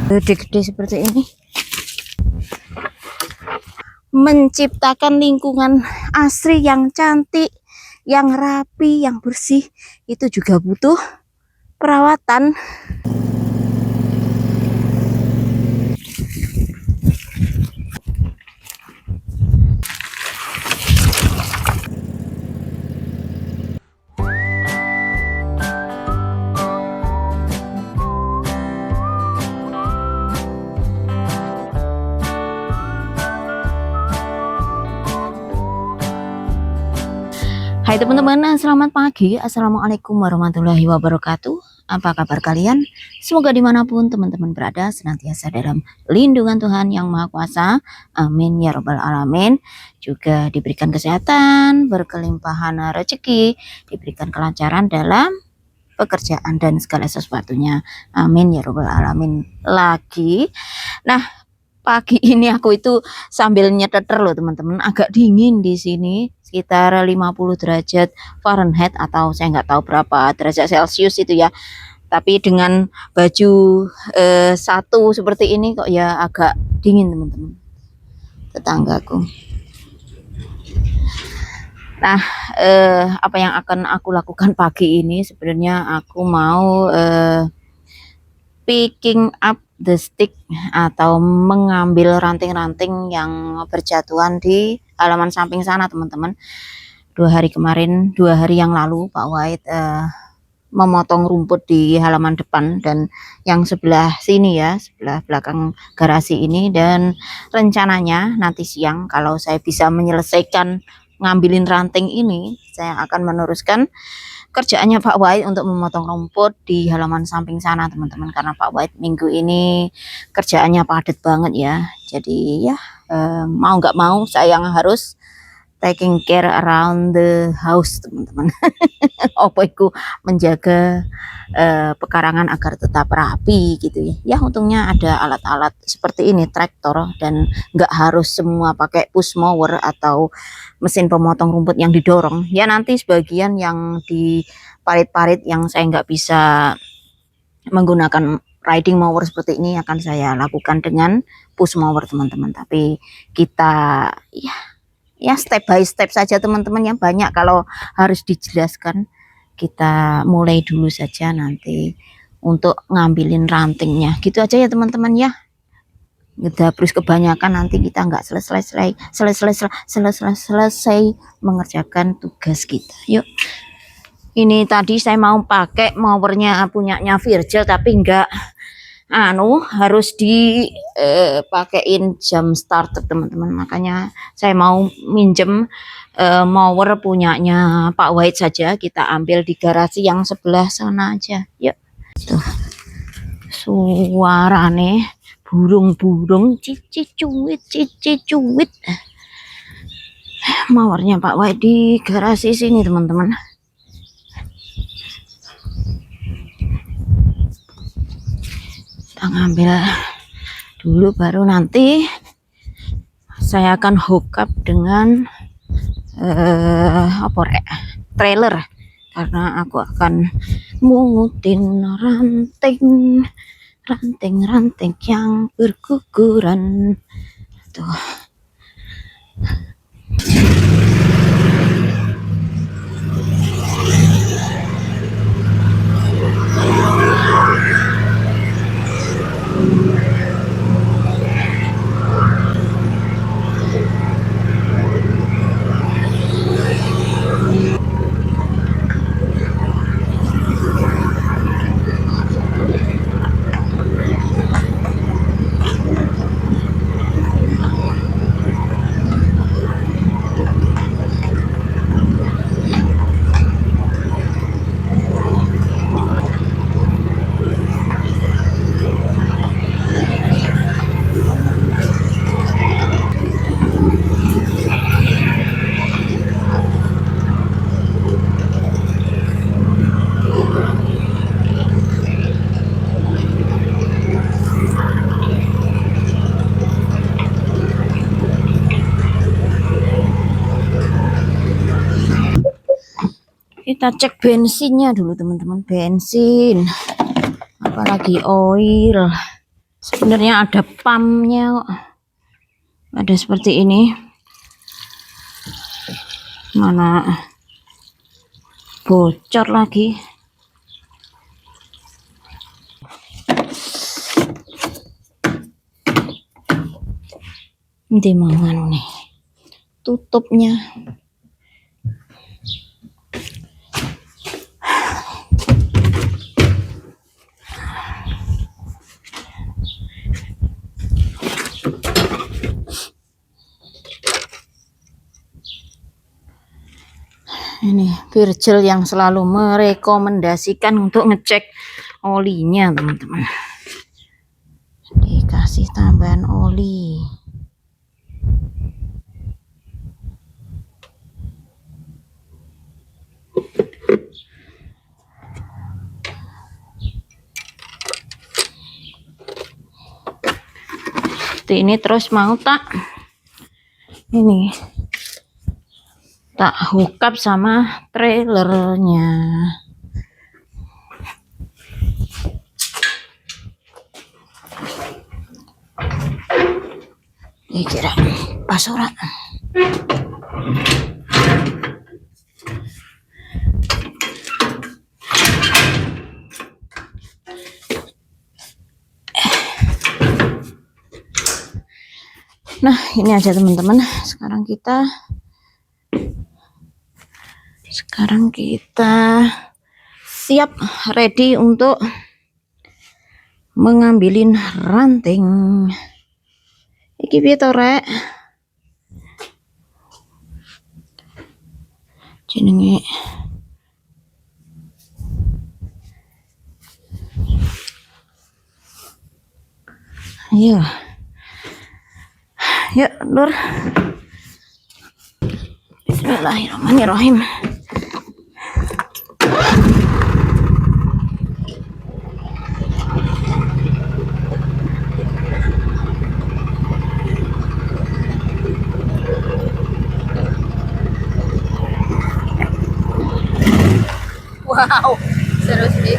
Gede-gede seperti ini. Menciptakan lingkungan asri yang cantik, yang rapi, yang bersih, itu juga butuh perawatan. Hai teman-teman, selamat pagi. Assalamualaikum warahmatullahi wabarakatuh. Apa kabar kalian? Semoga dimanapun teman-teman berada senantiasa dalam lindungan Tuhan Yang Maha Kuasa. Amin ya robbal alamin. Juga diberikan kesehatan, berkelimpahan rezeki, diberikan kelancaran dalam pekerjaan dan segala sesuatunya. Amin ya robbal alamin. Lagi. Nah, pagi ini aku itu sambil nyeteter loh teman-teman, agak dingin di sini, sekitar 50 derajat Fahrenheit atau saya nggak tahu berapa derajat Celcius itu ya. Tapi dengan baju satu seperti ini kok ya agak dingin teman-teman. Tetanggaku. Nah, apa yang akan aku lakukan pagi ini sebenarnya aku mau picking up the stick atau mengambil ranting-ranting yang berjatuhan di halaman samping sana teman-teman. 2 hari yang lalu Pak Wahid memotong rumput di halaman depan dan yang sebelah sini ya, sebelah belakang garasi ini, dan rencananya nanti siang kalau saya bisa menyelesaikan ngambilin ranting ini, saya akan meneruskan kerjaannya Pak Wahid untuk memotong rumput di halaman samping sana teman-teman, karena Pak Wahid minggu ini kerjaannya padat banget ya. Jadi ya mau nggak mau saya yang harus taking care around the house teman-teman. Apa itu menjaga pekarangan agar tetap rapi gitu ya. Ya untungnya ada alat-alat seperti ini, traktor, dan nggak harus semua pakai push mower atau mesin pemotong rumput yang didorong. Ya nanti sebagian yang di parit-parit yang saya nggak bisa menggunakan riding mower seperti ini akan saya lakukan dengan push mower teman-teman. Tapi kita ya step by step saja teman-teman, yang banyak kalau harus dijelaskan. Kita mulai dulu saja nanti untuk ngambilin rantingnya, gitu aja ya teman-teman ya. Terus kebanyakan nanti kita nggak selesai mengerjakan tugas kita. Yuk, ini tadi saya mau pakai mowernya punyanya Virgil, tapi enggak harus dipakein jam starter teman-teman, makanya saya mau minjem mower punyanya Pak Wahid saja. Kita ambil di garasi yang sebelah sana aja. Yuk. Tuh. Suarane burung-burung cici cuwit. Mowernya Pak Wahid di garasi sini teman-teman. Kita ngambil dulu, baru nanti saya akan hook up dengan trailer, karena aku akan mungutin ranting yang berguguran tuh. Kita cek bensinnya dulu teman-teman, bensin apalagi oil Sebenarnya ada pumpnya kok. Ada seperti ini. Mana bocor lagi. Nanti mau nih tutupnya. Ini Virgil yang selalu merekomendasikan untuk ngecek olinya, teman-teman. Dikasih tambahan oli. Ini terus mau tak ini tak hook up sama trailernya. Ini kira pas ora. Nah, ini aja teman-teman. Sekarang kita siap ready untuk mengambilin ranting. Iki piye to, Rek? Jenenge ayo. Yuk, Lur. Bismillahirrahmanirrahim. Wow, seru sih.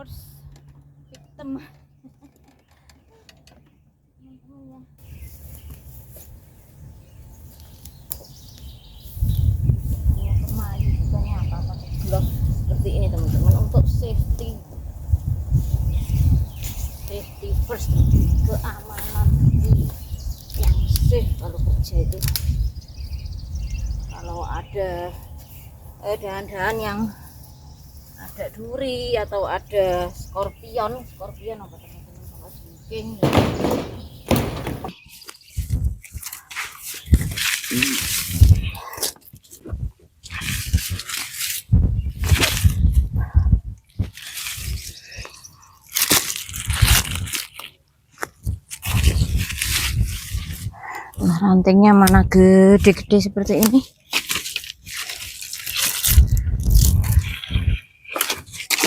First victim. Seperti ini teman-teman, untuk safety first, keamanan yang safe kalau kerja itu. Kalau ada dahan-dahan yang ada duri atau ada skorpion apa teman-teman, kalau jengking rantingnya mana gede-gede seperti ini.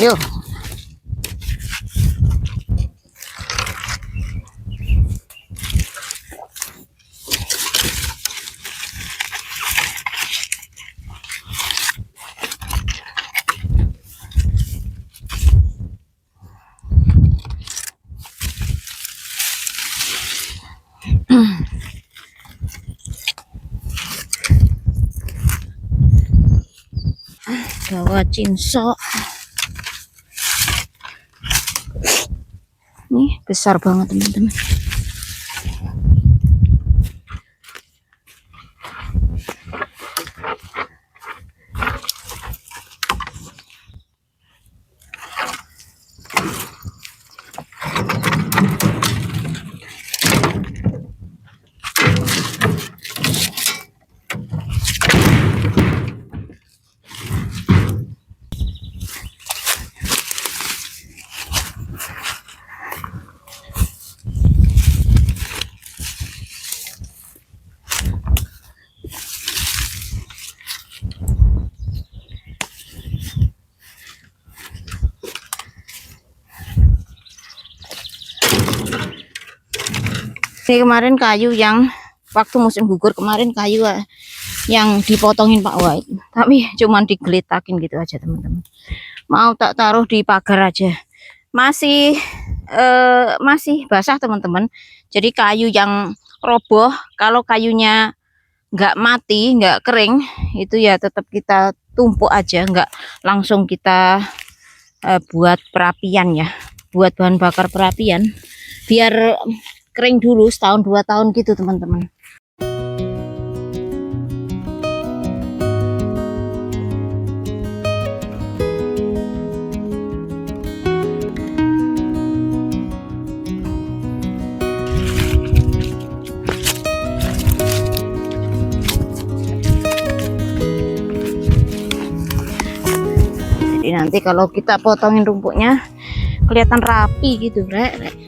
Yuk. Bawa cinsok. Nih besar banget teman-teman. Ini kemarin kayu yang waktu musim gugur kemarin, kayu yang dipotongin Pak Wahid, tapi cuman digelitakin gitu aja teman-teman. Mau tak taruh di pagar aja, masih masih basah teman-teman. Jadi kayu yang roboh, kalau kayunya nggak mati, nggak kering, itu ya tetap kita tumpuk aja, nggak langsung kita buat perapian ya, buat bahan bakar perapian, biar kering dulu setahun 2 tahun gitu teman-teman. Jadi nanti kalau kita potongin rumputnya kelihatan rapi gitu, Rek.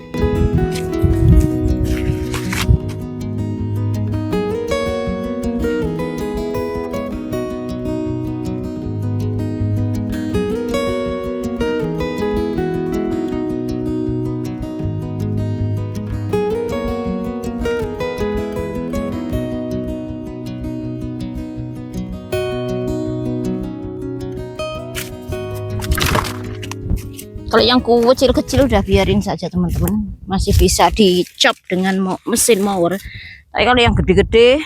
Kalau yang kecil-kecil udah biarin saja teman-teman, masih bisa dicop dengan mesin mower. Tapi kalau yang gede-gede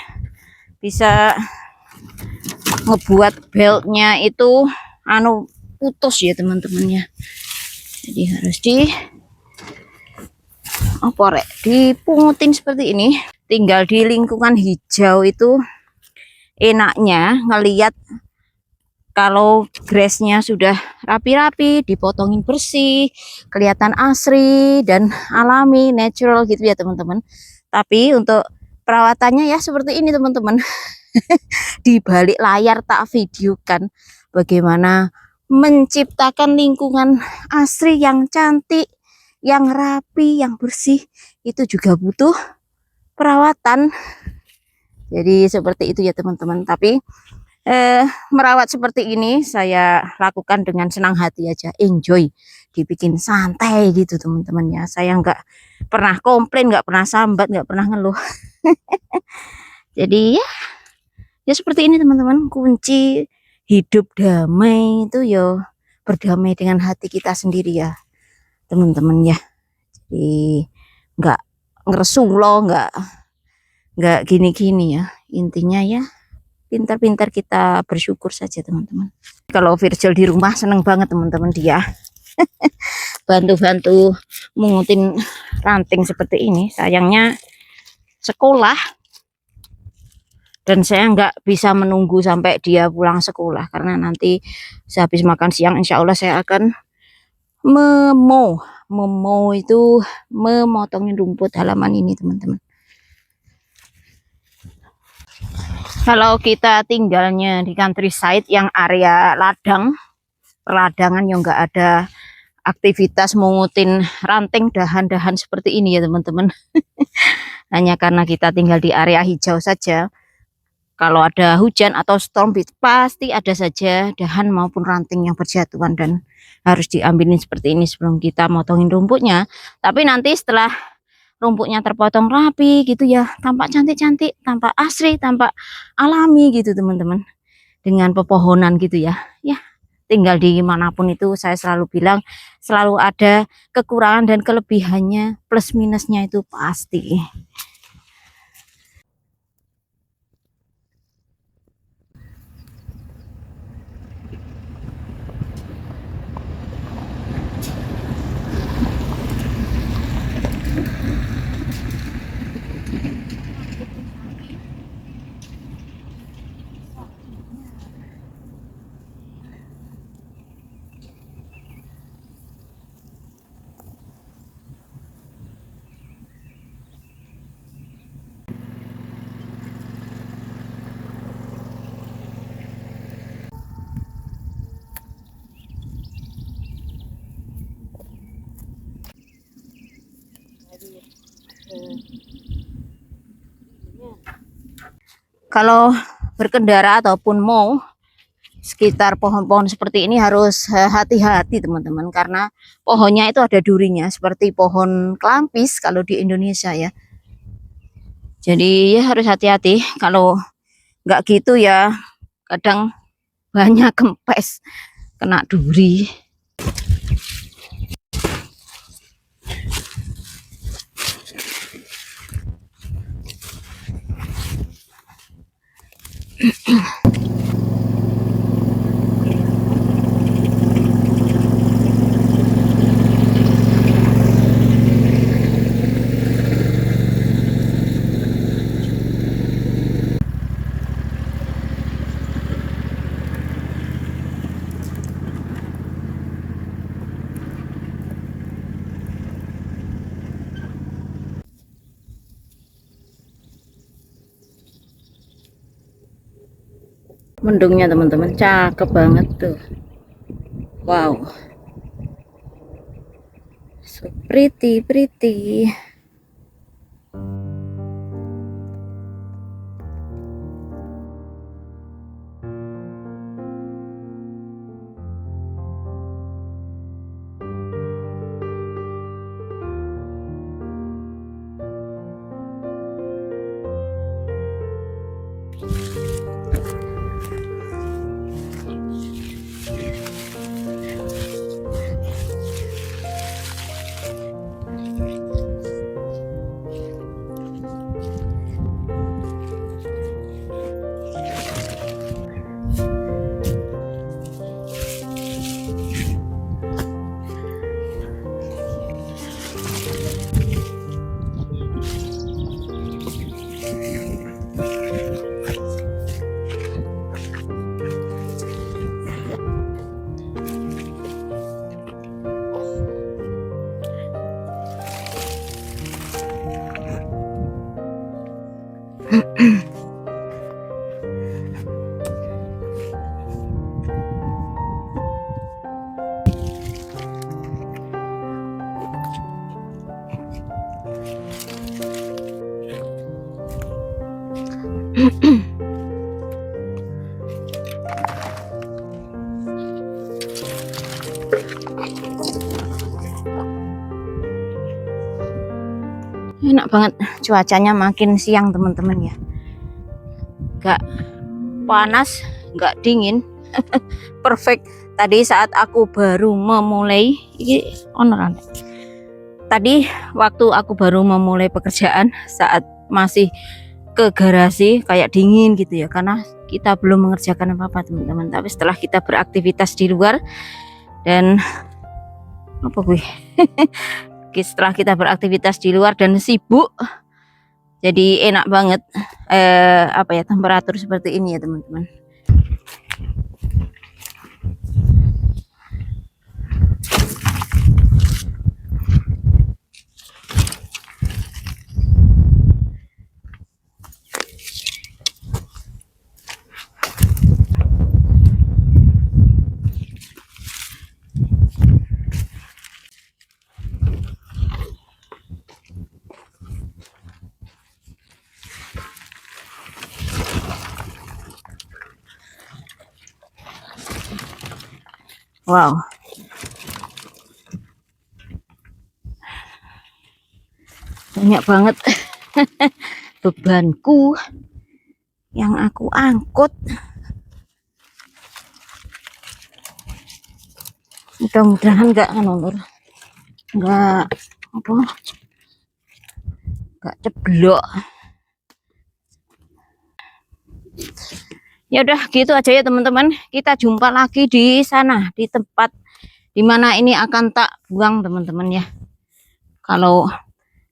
bisa ngebuat beltnya itu putus ya teman-teman ya. Jadi harus dipungutin seperti ini. Tinggal di lingkungan hijau itu enaknya ngelihat kalau grassnya sudah rapi-rapi, dipotongin bersih, kelihatan asri dan alami, natural gitu ya teman-teman. Tapi untuk perawatannya ya seperti ini teman-teman. Di balik layar tak videokan bagaimana menciptakan lingkungan asri yang cantik, yang rapi, yang bersih, itu juga butuh perawatan. Jadi seperti itu ya teman-teman. Tapi merawat seperti ini saya lakukan dengan senang hati aja, enjoy, dibikin santai gitu teman-teman ya. Saya nggak pernah komplain, nggak pernah sambat, nggak pernah ngeluh. Jadi ya seperti ini teman-teman. Kunci hidup damai itu ya berdamai dengan hati kita sendiri ya teman-teman ya. Jadi nggak ngeresung loh, nggak gini-gini ya. Intinya ya pintar-pintar kita bersyukur saja teman-teman. Kalau Virgil di rumah seneng banget teman-teman, dia bantu-bantu mengutin ranting seperti ini. Sayangnya sekolah dan saya nggak bisa menunggu sampai dia pulang sekolah, karena nanti sehabis makan siang insya Allah saya akan itu memotongin rumput halaman ini teman-teman. Kalau kita tinggalnya di countryside yang area ladang, perladangan yang nggak ada aktivitas mengutin ranting dahan-dahan seperti ini ya teman-teman. Hanya karena kita tinggal di area hijau saja. Kalau ada hujan atau storm pasti ada saja dahan maupun ranting yang berjatuhan dan harus diambilin seperti ini sebelum kita motongin rumputnya. Tapi nanti setelah rumputnya terpotong rapi gitu ya, tampak cantik-cantik, tampak asri, tampak alami gitu teman-teman, dengan pepohonan gitu ya. Ya tinggal di manapun itu saya selalu bilang selalu ada kekurangan dan kelebihannya, plus minusnya itu pasti. Kalau berkendara ataupun mau sekitar pohon-pohon seperti ini harus hati-hati teman-teman, karena pohonnya itu ada durinya seperti pohon kelampis kalau di Indonesia ya. Jadi ya harus hati-hati, kalau nggak gitu ya kadang banyak kempes, kena duri. Mendungnya teman-teman cakep banget tuh. Wow, so pretty. Enak banget, cuacanya makin siang teman-teman ya, gak panas gak dingin. Perfect. Tadi saat aku baru memulai tadi waktu aku baru memulai pekerjaan, saat masih ke garasi kayak dingin gitu ya, karena kita belum mengerjakan apa-apa teman-teman. Tapi setelah kita beraktivitas di luar dan apa gue setelah kita beraktivitas di luar dan sibuk, jadi enak banget apa ya, temperatur seperti ini ya teman-teman. Wow, banyak banget bebanku yang aku angkut. Mudah-mudahan nggak nggak apa, nggak ceblok. Ya udah gitu aja ya teman-teman, kita jumpa lagi di sana, di tempat dimana ini akan tak buang teman-teman ya. Kalau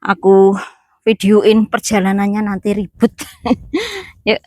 aku videoin perjalanannya nanti ribut. Yuk.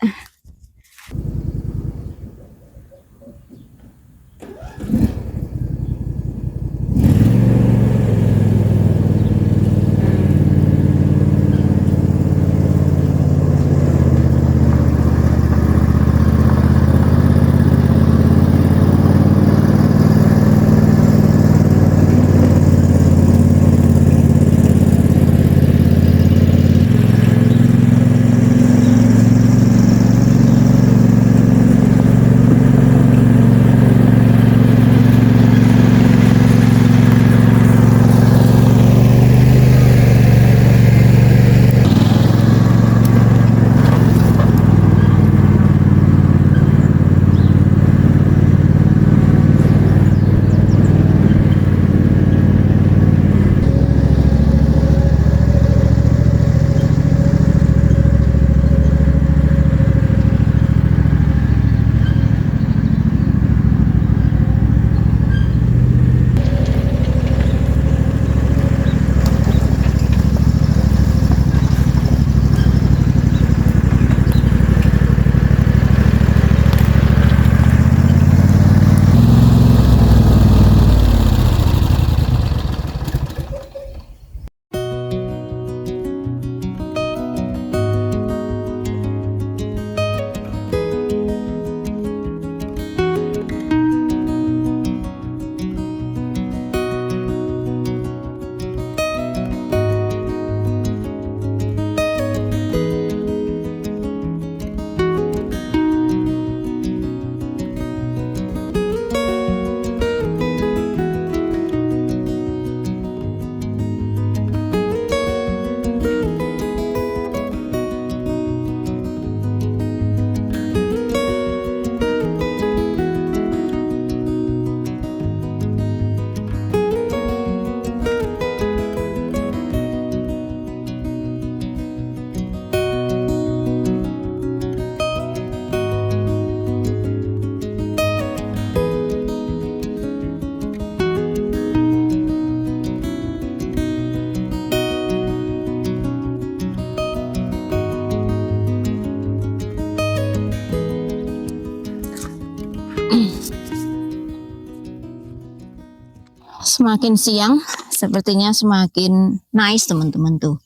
Semakin siang sepertinya semakin nice teman-teman tuh.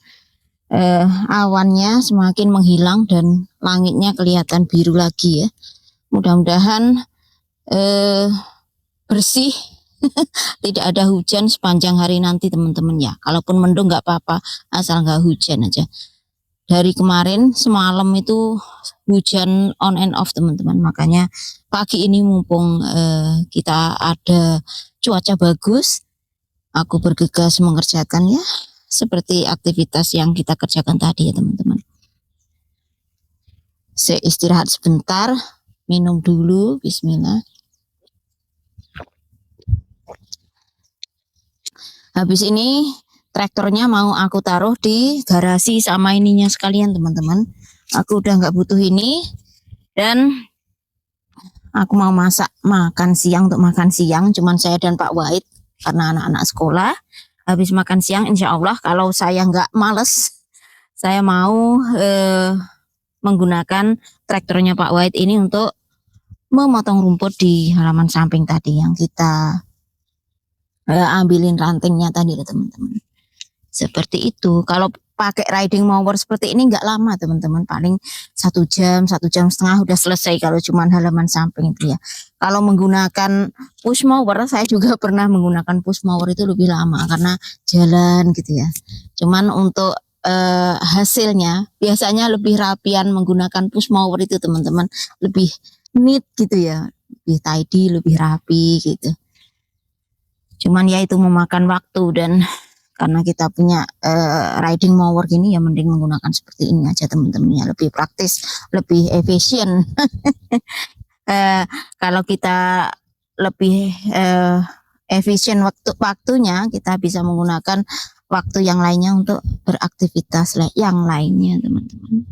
Awannya semakin menghilang dan langitnya kelihatan biru lagi ya. Mudah-mudahan bersih, tidak ada hujan sepanjang hari nanti teman-teman ya. Kalaupun mendung nggak apa-apa, asal nggak hujan aja. Dari kemarin semalam itu hujan on and off teman-teman. Makanya pagi ini mumpung kita ada cuaca bagus, aku bergegas mengerjakan ya seperti aktivitas yang kita kerjakan tadi ya teman-teman. Saya istirahat sebentar, minum dulu, bismillah. Habis ini traktornya mau aku taruh di garasi sama ininya sekalian teman-teman. Aku udah nggak butuh ini dan aku mau masak makan siang. Untuk makan siang cuman saya dan Pak Wahid karena anak-anak sekolah. Habis makan siang insya Allah kalau saya nggak males, saya mau menggunakan traktornya Pak Wahid ini untuk memotong rumput di halaman samping tadi yang kita ambilin rantingnya tadi ya teman-teman. Seperti itu. Kalau pakai riding mower seperti ini nggak lama teman-teman, paling 1 jam 1,5 jam udah selesai kalau cuman halaman samping itu ya. Kalau menggunakan push mower, saya juga pernah menggunakan push mower itu lebih lama karena jalan gitu ya. Cuman untuk hasilnya biasanya lebih rapian menggunakan push mower itu teman-teman, lebih neat gitu ya, lebih tidy, lebih rapi gitu. Cuman ya itu memakan waktu dan karena kita punya riding mower gini ya mending menggunakan seperti ini aja teman-teman ya, lebih praktis, lebih efisien. Kalau kita lebih efisien waktunya, kita bisa menggunakan waktu yang lainnya untuk beraktivitas yang lainnya teman-teman.